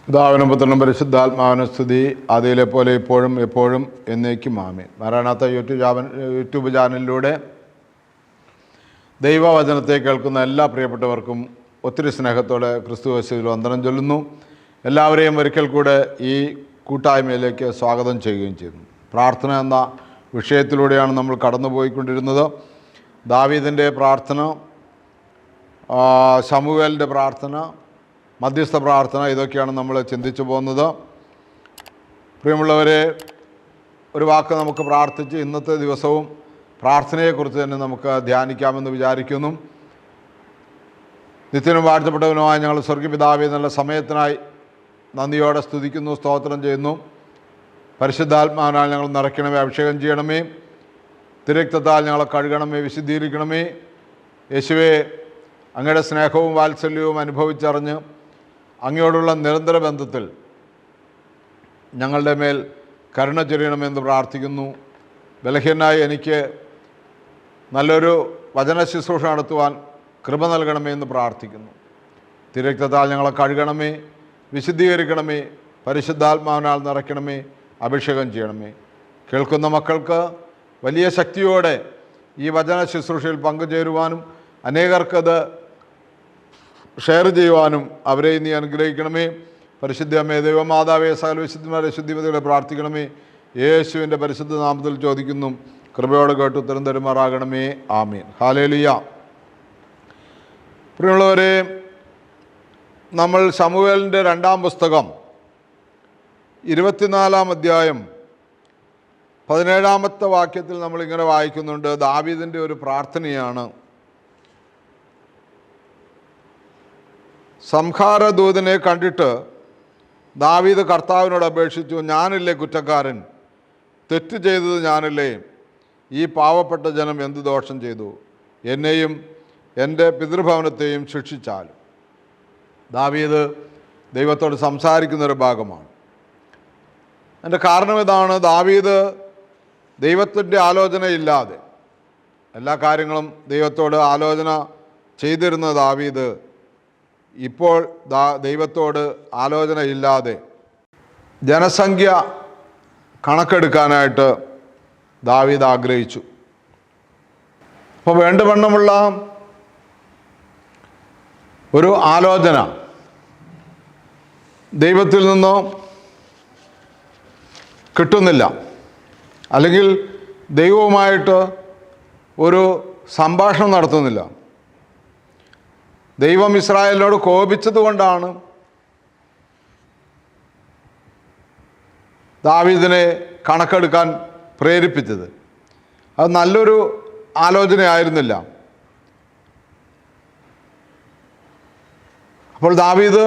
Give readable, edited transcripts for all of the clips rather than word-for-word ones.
പിതാവിനും പുത്രനും പരിശുദ്ധാത്മാവിനും സ്തുതി, ആദിയിലെ പോലെ ഇപ്പോഴും എപ്പോഴും എന്നേക്കും ആമേൻ. മാറാനാത്ത യൂട്യൂബ് ചാനലിലൂടെ ദൈവവചനത്തെ കേൾക്കുന്ന എല്ലാ പ്രിയപ്പെട്ടവർക്കും ഒത്തിരി സ്നേഹത്തോടെ ക്രിസ്തുയേശുവിൽ വന്ദനം ചൊല്ലുന്നു. എല്ലാവരെയും ഒരിക്കൽ കൂടെ ഈ കൂട്ടായ്മയിലേക്ക് സ്വാഗതം ചെയ്യുകയും ചെയ്യുന്നു. പ്രാർത്ഥന എന്ന വിഷയത്തിലൂടെയാണ് നമ്മൾ കടന്നുപോയിക്കൊണ്ടിരുന്നത്. ദാവീദിൻ്റെ പ്രാർത്ഥന, ശമൂവേലിൻ്റെ പ്രാർത്ഥന, മധ്യസ്ഥ പ്രാർത്ഥന, ഇതൊക്കെയാണ് നമ്മൾ ചിന്തിച്ചു പോകുന്നത്. പ്രിയമുള്ളവരെ, ഒരു വാക്ക് നമുക്ക് പ്രാർത്ഥിച്ച് ഇന്നത്തെ ദിവസവും പ്രാർത്ഥനയെക്കുറിച്ച് തന്നെ നമുക്ക് ധ്യാനിക്കാമെന്ന് വിചാരിക്കുന്നു. നിത്യനും വാഴ്ത്തപ്പെട്ടവനുമായ ഞങ്ങൾ സ്വർഗപിതാവേ, നല്ല സമയത്തിനായി നന്ദിയോടെ സ്തുതിക്കുന്നു, സ്തോത്രം ചെയ്യുന്നു. പരിശുദ്ധാത്മാവിനാൽ ഞങ്ങൾ നിറയ്ക്കണമേ, അഭിഷേകം ചെയ്യണമേ, തിരക്തത്താൽ ഞങ്ങളെ കഴുകണമേ, വിശുദ്ധീകരിക്കണമേ. യേശുവേ, അങ്ങയുടെ സ്നേഹവും വാത്സല്യവും അനുഭവിച്ചറിഞ്ഞ് അങ്ങയോടുള്ള നിരന്തര ബന്ധത്തിൽ ഞങ്ങളുടെ മേൽ കരുണ ചൊരിയണമെന്ന് പ്രാർത്ഥിക്കുന്നു. ബലഹീനനായി എനിക്ക് നല്ലൊരു വചന ശുശ്രൂഷ നടത്തുവാൻ കൃപ നൽകണമേ എന്ന് പ്രാർത്ഥിക്കുന്നു. തിരക്തത്താൽ ഞങ്ങളെ കഴുകണമേ, വിശുദ്ധീകരിക്കണമേ, പരിശുദ്ധാത്മാവിനാൽ നിറയ്ക്കണമേ, അഭിഷേകം ചെയ്യണമേ. കേൾക്കുന്ന മക്കൾക്ക് വലിയ ശക്തിയോടെ ഈ വചന ശുശ്രൂഷയിൽ പങ്കുചേരുവാനും അനേകർക്കത് ഷെയർ ചെയ്യുവാനും അവരെ നീ അനുഗ്രഹിക്കണമേ. പരിശുദ്ധമേ, ദൈവമാതാവേ, സകല വിശുദ്ധന്മാരെ ശുദ്ധിമതികളെ പ്രാർത്ഥിക്കണമേ. യേശുവിൻ്റെ പരിശുദ്ധ നാമത്തിൽ ചോദിക്കുന്നു, കൃപയോടെ കേട്ട് ഉത്തരം തരുമാറാകണമേ. ആമീൻ. ഹല്ലേലൂയ. പ്രിയമുള്ളവരെ, നമ്മൾ ശമൂവേലിൻ്റെ 2-ാം പുസ്തകം 24-ാം അധ്യായം 17-ാമത്തെ വാക്യത്തിൽ നമ്മളിങ്ങനെ വായിക്കുന്നുണ്ട്. ദാവീദിൻ്റെ ഒരു പ്രാർത്ഥനയാണ്. സംഹാരദൂതനെ കണ്ടിട്ട് ദാവീദ് കർത്താവിനോട് അപേക്ഷിച്ചു, ഞാനില്ലേ കുറ്റക്കാരൻ? തെറ്റ് ചെയ്തത് ഞാനല്ലേ? ഈ പാവപ്പെട്ട ജനം എന്ത് ദോഷം ചെയ്തു? എന്നെയും എൻ്റെ പിതൃഭവനത്തെയും ശിക്ഷിച്ചാൽ. ദാവീദ് ദൈവത്തോട് സംസാരിക്കുന്നൊരു ഭാഗമാണ്. അതിൻ്റെ കാരണം ഇതാണ്: ദാവീദ് ദൈവത്തിൻ്റെ ആലോചനയില്ലാതെ എല്ലാ കാര്യങ്ങളും ദൈവത്തോട് ആലോചന ചെയ്തിരുന്ന ദാവീദ് ഇപ്പോൾ ദൈവത്തോട് ആലോചന ഇല്ലാതെ ജനസംഖ്യ കണക്കെടുക്കാനായിട്ട് ദാവീദ് ആഗ്രഹിച്ചു. അപ്പോൾ വേണ്ടവണ്ണമുള്ള ഒരു ആലോചന ദൈവത്തിൽ നിന്നോ കിട്ടുന്നില്ല, അല്ലെങ്കിൽ ദൈവവുമായിട്ട് ഒരു സംഭാഷണം നടത്തുന്നില്ല. ദൈവം ഇസ്രായേലിനോട് കോപിച്ചതുകൊണ്ടാണ് ദാവീദിനെ കണക്കെടുക്കാൻ പ്രേരിപ്പിച്ചത്. അത് നല്ലൊരു ആലോചനയായിരുന്നില്ല. അപ്പോൾ ദാവീദ്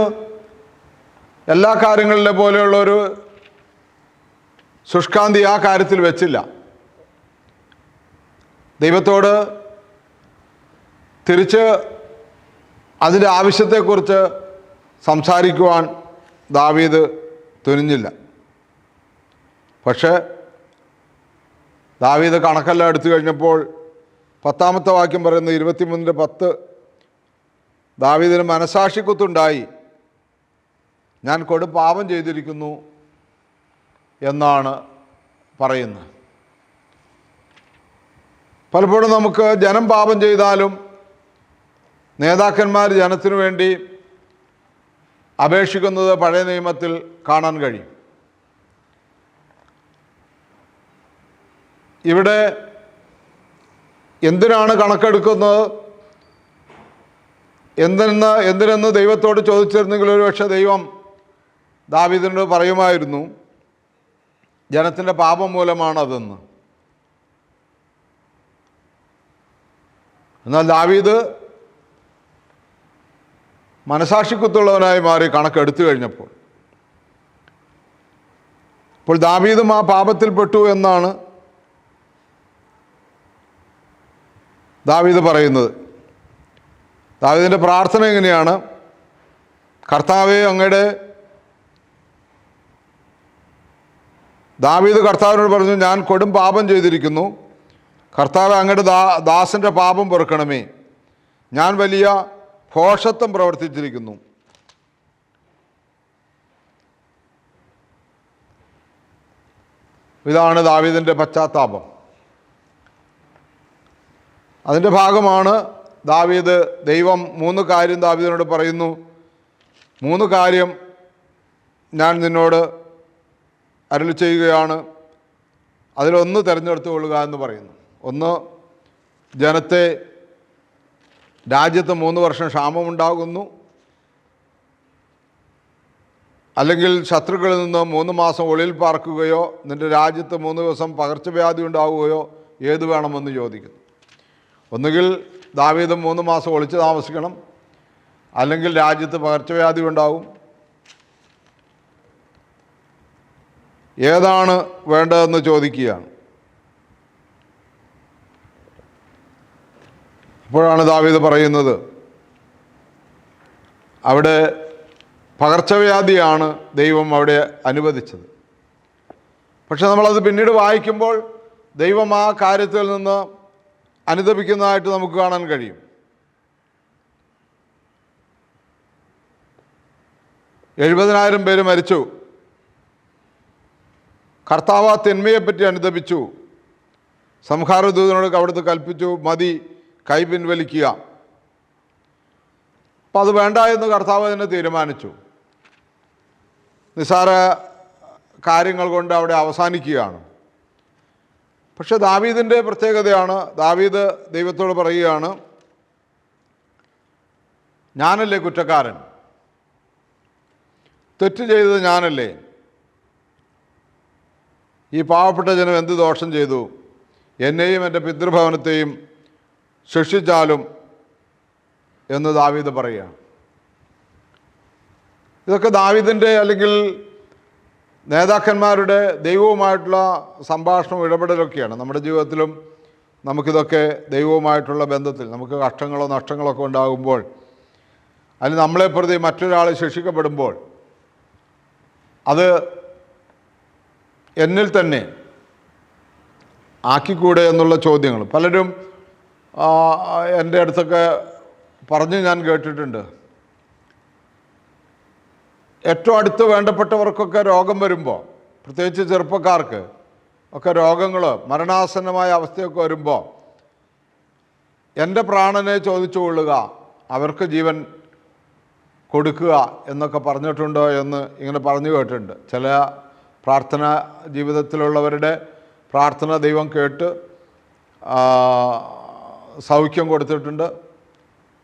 എല്ലാ കാര്യങ്ങളിലെ പോലെയുള്ളൊരു ശുഷ്കാന്തി ആ കാര്യത്തിൽ വെച്ചില്ല. ദൈവത്തോട് തിരിച്ച് അതിൻ്റെ ആവശ്യത്തെക്കുറിച്ച് സംസാരിക്കുവാൻ ദാവീദ് തുനിഞ്ഞില്ല. പക്ഷേ ദാവീദ് കണക്കെല്ലാം എടുത്തു കഴിഞ്ഞപ്പോൾ 10-ാമത്തെ വാക്യം പറയുന്നത് 23:10, ദാവീദിന് മനസാക്ഷിക്കുത്തുണ്ടായി, ഞാൻ കൊടും പാപം ചെയ്തിരിക്കുന്നു എന്നാണ് പറയുന്നത്. പലപ്പോഴും നമുക്ക് ജനം പാപം ചെയ്താലും നേതാക്കന്മാർ ജനത്തിനു വേണ്ടി അപേക്ഷിക്കുന്നത് പഴയ നിയമത്തിൽ കാണാൻ കഴിയും. ഇവിടെ എന്തിനാണ് കണക്കെടുക്കുന്നത്, എന്തിനെന്ന് ദൈവത്തോട് ചോദിച്ചിരുന്നെങ്കിൽ ഒരുപക്ഷെ ദൈവം ദാവീദിനോട് പറയുമായിരുന്നു, ജനത്തിൻ്റെ പാപം മൂലമാണതെന്ന്. എന്നാൽ ദാവീദ് മനസാക്ഷിക്കുത്തുള്ളവനായി മാറി കണക്കെടുത്തു കഴിഞ്ഞപ്പോൾ. അപ്പോൾ ദാവീദും ആ പാപത്തിൽപ്പെട്ടു എന്നാണ് ദാവീദ് പറയുന്നത്. ദാവീദിൻ്റെ പ്രാർത്ഥന എങ്ങനെയാണ്? കർത്താവേ, അങ്ങയുടെ ദാവീദ് കർത്താവിനോട് പറഞ്ഞു, ഞാൻ കൊടും പാപം ചെയ്തിരിക്കുന്നു. കർത്താവേ, അങ്ങയുടെ ദാസൻ്റെ പാപം പൊറുക്കണമേ. ഞാൻ വലിയ ഭോഷത്വം പ്രവർത്തിച്ചിരിക്കുന്നു. ഇതാണ് ദാവീദിൻ്റെ പശ്ചാത്താപം. അതിൻ്റെ ഭാഗമാണ് ദാവീദ്, ദൈവം 3 കാര്യം ദാവീദിനോട് പറയുന്നു. 3 കാര്യം ഞാൻ നിന്നോട് അരുളി ചെയ്യുകയാണ്, അതിലൊന്ന് തിരഞ്ഞെടുത്തു കൊള്ളുക എന്ന് പറയുന്നു. ഒന്ന്, ജനത്തെ, രാജ്യത്ത് 3 വർഷം ക്ഷാമമുണ്ടാകുന്നു, അല്ലെങ്കിൽ ശത്രുക്കളിൽ നിന്ന് 3 മാസം ഒളിയിൽ പാർക്കുകയോ നിൻ്റെ രാജ്യത്ത് 3 ദിവസം പകർച്ചവ്യാധി ഉണ്ടാവുകയോ ഏത് വേണമെന്ന് ചോദിക്കുന്നു. ഒന്നുകിൽ ദാവീദ് 3 മാസം ഒളിച്ച് താമസിക്കണം, അല്ലെങ്കിൽ രാജ്യത്ത് പകർച്ചവ്യാധി ഉണ്ടാവും. ഏതാണ് വേണ്ടതെന്ന് ചോദിക്കുകയാണ്. അപ്പോഴാണ് ദാവീദ് പറയുന്നത്, അവിടെ പകർച്ചവ്യാധിയാണ് ദൈവം അവിടെ അനുവദിച്ചത്. പക്ഷെ നമ്മളത് പിന്നീട് വായിക്കുമ്പോൾ ദൈവം ആ കാര്യത്തിൽ നിന്ന് അനുദപിക്കുന്നതായിട്ട് നമുക്ക് കാണാൻ കഴിയും. 70,000 പേര് മരിച്ചു. കർത്താവ് ആ തിന്മയെപ്പറ്റി അനുദപിച്ചു. സംഹാരദൂതനോട് അവിടുത്തെ കൽപ്പിച്ചു, മതി, കൈ പിൻവലിക്കുക. അപ്പം അത് വേണ്ട എന്ന് കർത്താവ് തന്നെ തീരുമാനിച്ചു. നിസ്സാര കാര്യങ്ങൾ കൊണ്ട് അവിടെ അവസാനിക്കുകയാണ്. പക്ഷെ ദാവീദിൻ്റെ പ്രത്യേകതയാണ്, ദാവീദ് ദൈവത്തോട് പറയുകയാണ്, ഞാനല്ലേ കുറ്റക്കാരൻ, തെറ്റ് ചെയ്തത് ഞാനല്ലേ, ഈ പാവപ്പെട്ട ജനം എന്ത് ദോഷം ചെയ്തു, എന്നെയും എൻ്റെ പിതൃഭവനത്തെയും ശിക്ഷിച്ചാലും എന്ന് ദാവീദ് പറയുകയാണ്. ഇതൊക്കെ ദാവീദിൻ്റെ അല്ലെങ്കിൽ നേതാക്കന്മാരുടെ ദൈവവുമായിട്ടുള്ള സംഭാഷണവും ഇടപെടലൊക്കെയാണ്. നമ്മുടെ ജീവിതത്തിലും നമുക്കിതൊക്കെ ദൈവവുമായിട്ടുള്ള ബന്ധത്തിൽ നമുക്ക് കഷ്ടങ്ങളോ നഷ്ടങ്ങളോ ഒക്കെ ഉണ്ടാകുമ്പോൾ, അല്ലെങ്കിൽ നമ്മളെ പ്രതി മറ്റൊരാൾ ശിക്ഷിക്കപ്പെടുമ്പോൾ, അത് എന്നിൽ തന്നെ ആക്കിക്കൂടെ എന്നുള്ള ചോദ്യങ്ങൾ പലരും എൻ്റെ അടുത്തൊക്കെ പറഞ്ഞ് ഞാൻ കേട്ടിട്ടുണ്ട്. ഏറ്റവും അടുത്ത് വേണ്ടപ്പെട്ടവർക്കൊക്കെ രോഗം വരുമ്പോൾ, പ്രത്യേകിച്ച് ചെറുപ്പക്കാർക്ക് ഒക്കെ രോഗങ്ങൾ, മരണാസന്നമായ അവസ്ഥയൊക്കെ വരുമ്പോൾ, എൻ്റെ പ്രാണനെ ചോദിച്ചു കൊള്ളുക, അവർക്ക് ജീവൻ കൊടുക്കുക എന്നൊക്കെ പറഞ്ഞിട്ടുണ്ടോ എന്ന് ഇങ്ങനെ പറഞ്ഞു കേട്ടിട്ടുണ്ട്. ചില പ്രാർത്ഥന ജീവിതത്തിലുള്ളവരുടെ പ്രാർത്ഥന ദൈവം കേട്ട് സൗഖ്യം കൊടുത്തിട്ടുണ്ട്.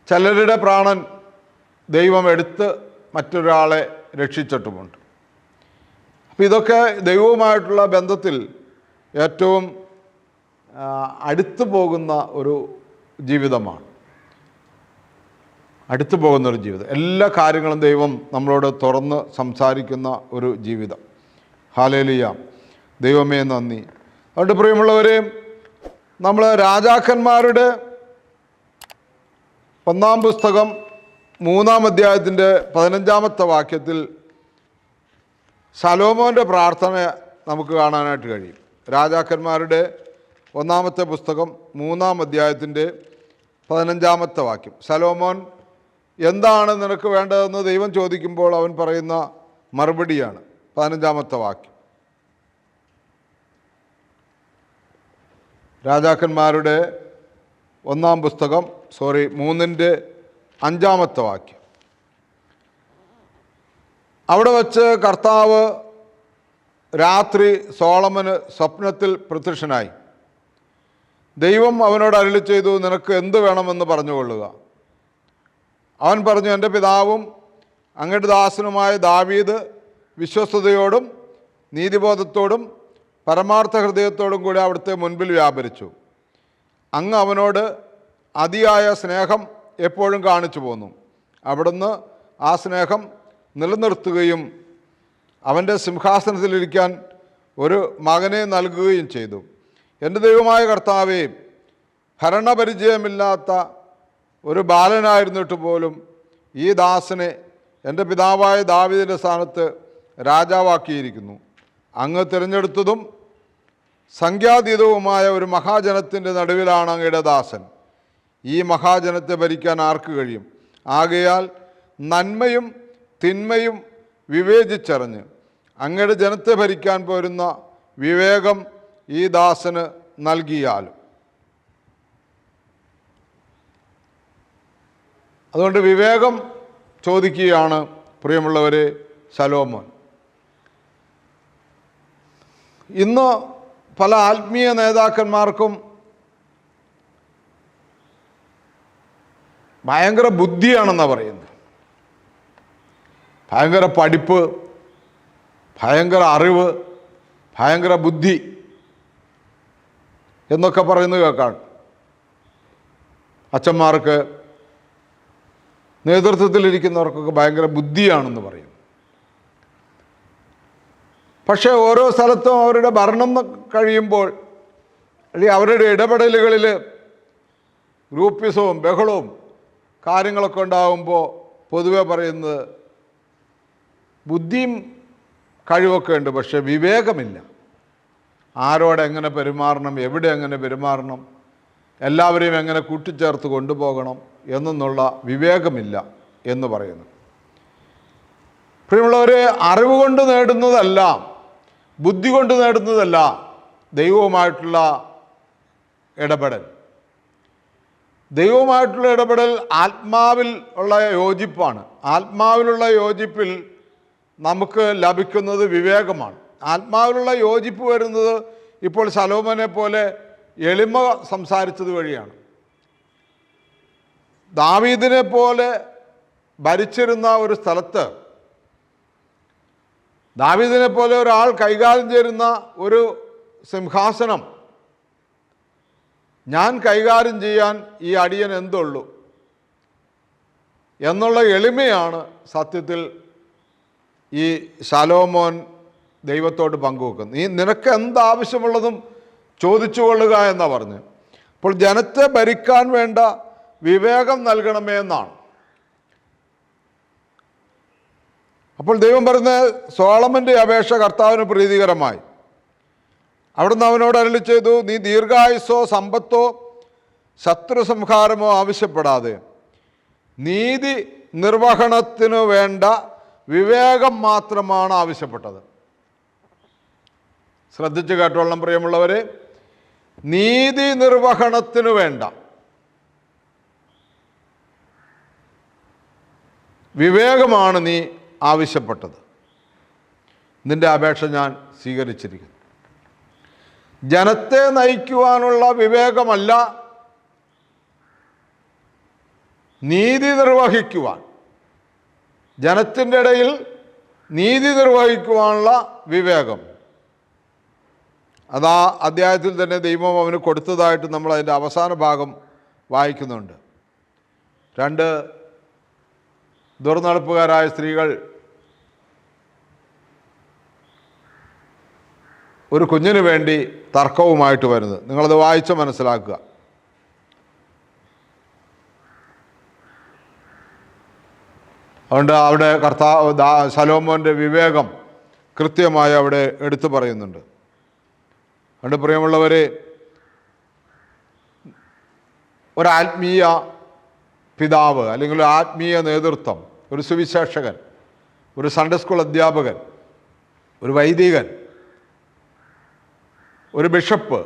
ചിലരുടെ പ്രാണൻ ദൈവം എടുത്ത് മറ്റൊരാളെ രക്ഷിച്ചിട്ടുമുണ്ട്. അപ്പം ഇതൊക്കെ ദൈവവുമായിട്ടുള്ള ബന്ധത്തിൽ ഏറ്റവും അടുത്തു പോകുന്ന ഒരു ജീവിതമാണ്. അടുത്തു പോകുന്നൊരു ജീവിതം. എല്ലാ കാര്യങ്ങളും ദൈവം നമ്മളോട് തുറന്ന് സംസാരിക്കുന്ന ഒരു ജീവിതം. ഹല്ലേലൂയ, ദൈവമേ നന്ദി. അതുകൊണ്ട് പ്രിയമുള്ളവരെ, നമ്മൾ രാജാക്കന്മാരുടെ 1-ാം പുസ്തകം 3-ാം അധ്യായത്തിൻ്റെ 15-ാമത്തെ വാക്യത്തിൽ ശലോമോൻ്റെ പ്രാർത്ഥന നമുക്ക് കാണാനായിട്ട് കഴിയും. രാജാക്കന്മാരുടെ 1-ാമത്തെ പുസ്തകം 3-ാം അധ്യായത്തിൻ്റെ 15-ാമത്തെ വാക്യം. ശലോമോൻ എന്താണ് നിനക്ക് വേണ്ടതെന്ന് ദൈവം ചോദിക്കുമ്പോൾ അവൻ പറയുന്ന മറുപടിയാണ് 15-ാമത്തെ വാക്യം. രാജാക്കന്മാരുടെ 1-ാം പുസ്തകം 3-ന്റെ 5-ാമത്തെ വാക്യം. അവിടെ വച്ച് കർത്താവ് രാത്രി സോളമന് സ്വപ്നത്തിൽ പ്രത്യക്ഷനായി. ദൈവം അവനോട് അരുളി ചെയ്തു, നിനക്ക് എന്ത് വേണമെന്ന് പറഞ്ഞുകൊള്ളുക. അവൻ പറഞ്ഞു, എൻ്റെ പിതാവും അങ്ങയുടെ ദാസനുമായ ദാവീദ് വിശ്വസ്തയോടും നീതിബോധത്തോടും പരമാർത്ഥ ഹൃദയത്തോടും കൂടി അവിടുത്തെ മുൻപിൽ വ്യാപരിച്ചു. അങ്ങ് അവനോട് അതിയായ സ്നേഹം എപ്പോഴും കാണിച്ചു പോന്നു. അവിടുന്ന് ആ സ്നേഹം നിലനിർത്തുകയും അവൻ്റെ സിംഹാസനത്തിലിരിക്കാൻ ഒരു മകനെ നൽകുകയും ചെയ്തു. എൻ്റെ ദൈവമായ കർത്താവേ, ഭരണപരിചയമില്ലാത്ത ഒരു ബാലനായിരുന്നിട്ട് പോലും ഈ ദാസനെ എൻ്റെ പിതാവായ ദാവീദിൻ്റെ സ്ഥാനത്ത് രാജാവാക്കിയിരിക്കുന്നു. അങ്ങ് തിരഞ്ഞെടുത്തതും സംഖ്യാതീതവുമായ ഒരു മഹാജനത്തിൻ്റെ നടുവിലാണ് അങ്ങയുടെ ദാസൻ. ഈ മഹാജനത്തെ ഭരിക്കാൻ ആർക്ക് കഴിയും? ആകയാൽ നന്മയും തിന്മയും വിവേചിച്ചറിഞ്ഞ് അങ്ങയുടെ ജനത്തെ ഭരിക്കാൻ പോരുന്ന വിവേകം ഈ ദാസന് നൽകിയാലും. അതുകൊണ്ട് വിവേകം ചോദിക്കുകയാണ് പ്രിയമുള്ളവരെ ശലോമോൻ. ഇന്ന് പല ആത്മീയ നേതാക്കന്മാർക്കും ഭയങ്കര ബുദ്ധിയാണെന്നാണ് പറയുന്നത്. ഭയങ്കര പഠിപ്പ്, ഭയങ്കര അറിവ്, ഭയങ്കര ബുദ്ധി എന്നൊക്കെ പറയുന്നത് കേൾക്കാം. അച്ഛന്മാർക്ക്, നേതൃത്വത്തിലിരിക്കുന്നവർക്കൊക്കെ ഭയങ്കര ബുദ്ധിയാണെന്ന് പറയും. പക്ഷേ ഓരോ സ്ഥലത്തും അവരുടെ ഭരണം കഴിയുമ്പോൾ, അല്ലെങ്കിൽ അവരുടെ ഇടപെടലുകളിൽ ഗ്രൂപ്പിസവും ബഹളവും കാര്യങ്ങളൊക്കെ ഉണ്ടാകുമ്പോൾ പൊതുവെ പറയുന്നത് ബുദ്ധിയും കഴിവൊക്കെ ഉണ്ട്, പക്ഷേ വിവേകമില്ല. ആരോട് എങ്ങനെ പെരുമാറണം, എവിടെ എങ്ങനെ പെരുമാറണം, എല്ലാവരെയും എങ്ങനെ കൂട്ടിച്ചേർത്ത് കൊണ്ടുപോകണം എന്നുള്ള വിവേകമില്ല എന്ന് പറയുന്നു. പ്രിയമുള്ളവരെ, അറിവ് കൊണ്ട് നേടുന്നതല്ല, ബുദ്ധി കൊണ്ട് നേടുന്നതല്ല ദൈവവുമായിട്ടുള്ള ഇടപെടൽ. ദൈവവുമായിട്ടുള്ള ഇടപെടൽ ആത്മാവിൽ ഉള്ള യോജിപ്പാണ്. ആത്മാവിലുള്ള യോജിപ്പിൽ നമുക്ക് ലഭിക്കുന്നത് വിവേകമാണ്. ആത്മാവിലുള്ള യോജിപ്പ് വരുന്നത് ഇപ്പോൾ ശലോമോനെ പോലെ എളിമ സംസാരിച്ചത് വഴിയാണ്. ദാവീദിനെ പോലെ ഭരിച്ചിരുന്ന ഒരു സ്ഥലത്ത്, ദാവീദിനെ പോലെ ഒരാൾ കൈകാര്യം ചെയ്യുന്ന ഒരു സിംഹാസനം ഞാൻ കൈകാര്യം ചെയ്യാൻ ഈ അടിയൻ എന്തുള്ളൂ എന്നുള്ള എളിമയാണ് സത്യത്തിൽ ഈ ശലോമോൻ ദൈവത്തോട് പങ്കുവെക്കുന്നത്. നിനക്ക് എന്താവശ്യമുള്ളതും ചോദിച്ചു കൊള്ളുക എന്നാണ് പറഞ്ഞ്. അപ്പോൾ ജനത്തെ ഭരിക്കാൻ വേണ്ട വിവേകം നൽകണമേ എന്നാണ്. അപ്പോൾ ദൈവം പറഞ്ഞ സോളമൻ്റെ അപേക്ഷ കർത്താവിന് പ്രീതികരമായി. അവിടുന്ന് അവനോട് അരുളി ചെയ്തു, നീ ദീർഘായുസ്സോ സമ്പത്തോ ശത്രു സംഹാരമോ ആവശ്യപ്പെടാതെ നീതി നിർവഹണത്തിനു വേണ്ട വിവേകം മാത്രമാണ് ആവശ്യപ്പെട്ടത്. ശ്രദ്ധിച്ചു കേട്ടോളണം പ്രിയമുള്ളവരെ, നീതി നിർവഹണത്തിനു വേണ്ട വിവേകമാണ് നീ ആവശ്യപ്പെട്ടത്. നിന്റെ അപേക്ഷ ഞാൻ സ്വീകരിച്ചിരിക്കുന്നു. ജനത്തെ നയിക്കുവാനുള്ള വിവേകമല്ല, നീതി നിർവഹിക്കുവാൻ, ജനത്തിൻ്റെ ഇടയിൽ നീതി നിർവഹിക്കുവാനുള്ള വിവേകം. അതാ അധ്യായത്തിൽ തന്നെ ദൈവം അവന് കൊടുത്തതായിട്ട് നമ്മൾ അതിൻ്റെ അവസാന ഭാഗം വായിക്കുന്നുണ്ട്. 2 ദുർനടപ്പുകാരായ സ്ത്രീകൾ ഒരു കുഞ്ഞിന് വേണ്ടി തർക്കവുമായിട്ട് വരുന്നത്. നിങ്ങളത് വായിച്ച് മനസ്സിലാക്കുക. അതുകൊണ്ട് അവിടെ ശലോമോൻ്റെ വിവേകം കൃത്യമായി അവിടെ എടുത്തു പറയുന്നുണ്ട്. അതുകൊണ്ട് പ്രിയമുള്ളവരെ, ഒരാത്മീയ പിതാവ് അല്ലെങ്കിൽ ഒരു ആത്മീയ നേതൃത്വം, ഒരു സുവിശേഷകൻ, ഒരു സൺഡേ സ്കൂൾ അധ്യാപകൻ, ഒരു വൈദികൻ, ഒരു ബിഷപ്പ്,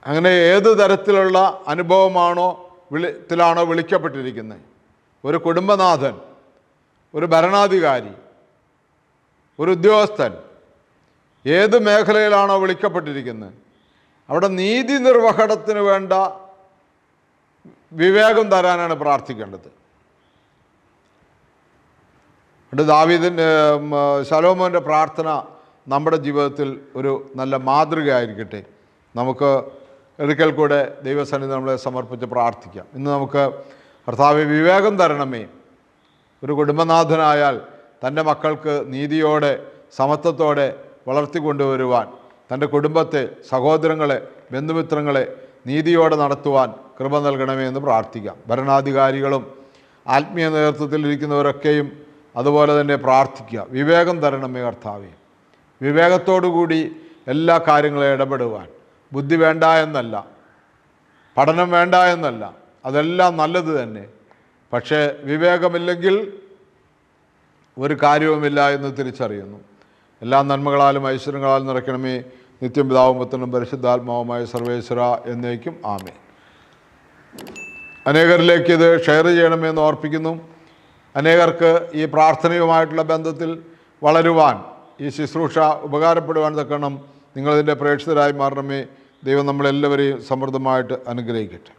അങ്ങനെ ഏത് തരത്തിലുള്ള അനുഭവമാണോ വിളിക്കപ്പെട്ടിരിക്കുന്നത്, ഒരു കുടുംബനാഥൻ, ഒരു ഭരണാധികാരി, ഒരു ഉദ്യോഗസ്ഥൻ, ഏത് മേഖലയിലാണോ വിളിക്കപ്പെട്ടിരിക്കുന്നത് അവിടെ നീതി നിർവഹണത്തിന് വേണ്ട വിവേകം തരാനാണ് പ്രാർത്ഥിക്കേണ്ടത്. അതുകൊണ്ട് ശലോമോൻ്റെ പ്രാർത്ഥന നമ്മുടെ ജീവിതത്തിൽ ഒരു നല്ല മാതൃകയായിരിക്കട്ടെ. നമുക്ക് ഒരിക്കൽ കൂടെ ദൈവസന്നിധി നമ്മളെ സമർപ്പിച്ച് പ്രാർത്ഥിക്കാം. ഇന്ന് നമുക്ക് കർത്താവേ വിവേകം തരണമേ. ഒരു കുടുംബനാഥനായാൽ തൻ്റെ മക്കൾക്ക് നീതിയോടെ സമത്വത്തോടെ വളർത്തിക്കൊണ്ടുവരുവാൻ, തൻ്റെ കുടുംബത്തെ, സഹോദരങ്ങളെ, ബന്ധുമിത്രങ്ങളെ നീതിയോടെ നടത്തുവാൻ കൃപ നൽകണമേ എന്ന് പ്രാർത്ഥിക്കാം. ഭരണാധികാരികളും ആത്മീയ നേതൃത്വത്തിലിരിക്കുന്നവരൊക്കെയും അതുപോലെ തന്നെ പ്രാർത്ഥിക്കുക. വിവേകം തരണമേ കർത്താവേ. വിവേകത്തോടുകൂടി എല്ലാ കാര്യങ്ങളും ഇടപെടുവാൻ. ബുദ്ധി വേണ്ട എന്നല്ല, പഠനം വേണ്ട എന്നല്ല, അതെല്ലാം നല്ലത് തന്നെ. പക്ഷേ വിവേകമില്ലെങ്കിൽ ഒരു കാര്യവുമില്ല എന്ന് തിരിച്ചറിയുന്നു. എല്ലാ നന്മകളാലും ഐശ്വര്യങ്ങളാലും നിറയ്ക്കണമേ. നിത്യം പിതാവും പുത്രനും പരിശുദ്ധാത്മാവുമായ സർവേശ്വര എന്നേക്കും ആമേൻ. അനേകരിലേക്ക് ഇത് ഷെയർ ചെയ്യണമെന്ന് ഓർപ്പിക്കുന്നു. അനേകർക്ക് ഈ പ്രാർത്ഥനയുമായിട്ടുള്ള ബന്ധത്തിൽ വളരുവാൻ, ഈ ശുശ്രൂഷ ഉപകാരപ്പെടുവാൻ തക്കണം നിങ്ങളിതിൻ്റെ പ്രേക്ഷിതരായി മാറണമേ. ദൈവം നമ്മളെല്ലാവരെയും സമൃദ്ധമായിട്ട് അനുഗ്രഹിക്കട്ടെ.